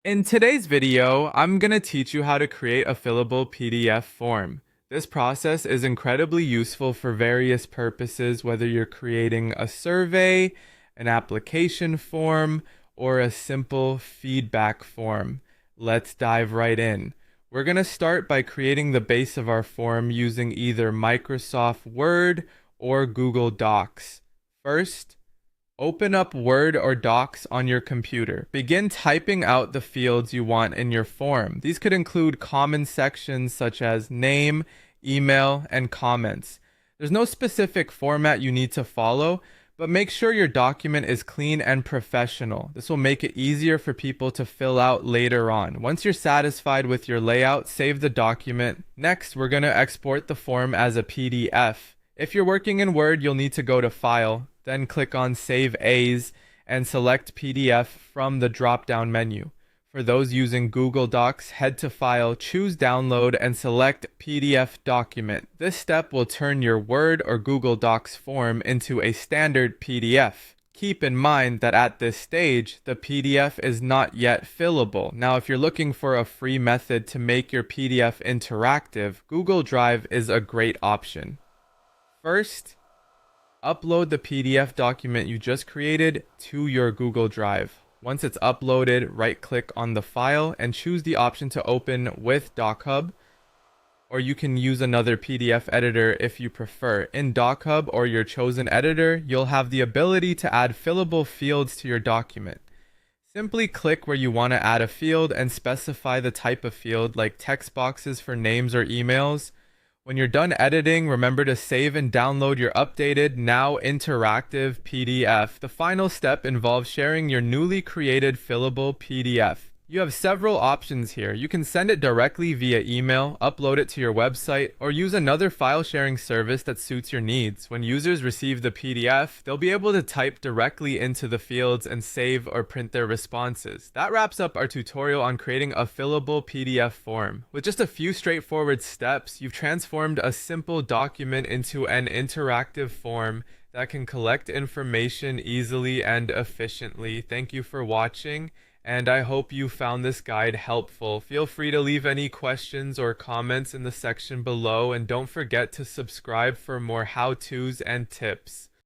In today's video, I'm going to teach you how to create a fillable PDF form. This process is incredibly useful for various purposes, whether you're creating a survey, an application form, or a simple feedback form. Let's dive right in. We're going to start by creating the base of our form using either Microsoft Word or Google Docs. First, open up Word or Docs on your computer. Begin typing out the fields you want in your form. These could include common sections such as name, email, and comments. There's no specific format you need to follow, but make sure your document is clean and professional. This will make it easier for people to fill out later on. Once you're satisfied with your layout, save the document. Next, we're going to export the form as a PDF. If you're working in Word, you'll need to go to File, then click on Save As and select PDF from the drop-down menu. For those using Google Docs, head to File, choose Download, and select PDF Document. This step will turn your Word or Google Docs form into a standard PDF. Keep in mind that at this stage, the PDF is not yet fillable. Now, if you're looking for a free method to make your PDF interactive, Google Drive is a great option. First, upload the PDF document you just created to your Google Drive. Once it's uploaded, right-click on the file and choose the option to open with DocHub, or you can use another PDF editor if you prefer. In DocHub or your chosen editor, you'll have the ability to add fillable fields to your document. Simply click where you want to add a field and specify the type of field, like text boxes for names or emails. When you're done editing, remember to save and download your updated, now interactive PDF. The final step involves sharing your newly created fillable PDF. You have several options here. You can send it directly via email, upload it to your website, or use another file sharing service that suits your needs. When users receive the PDF, they'll be able to type directly into the fields and save or print their responses. That wraps up our tutorial on creating a fillable PDF form. With just a few straightforward steps, you've transformed a simple document into an interactive form that can collect information easily and efficiently. Thank you for watching, and I hope you found this guide helpful. Feel free to leave any questions or comments in the section below, and don't forget to subscribe for more how-tos and tips.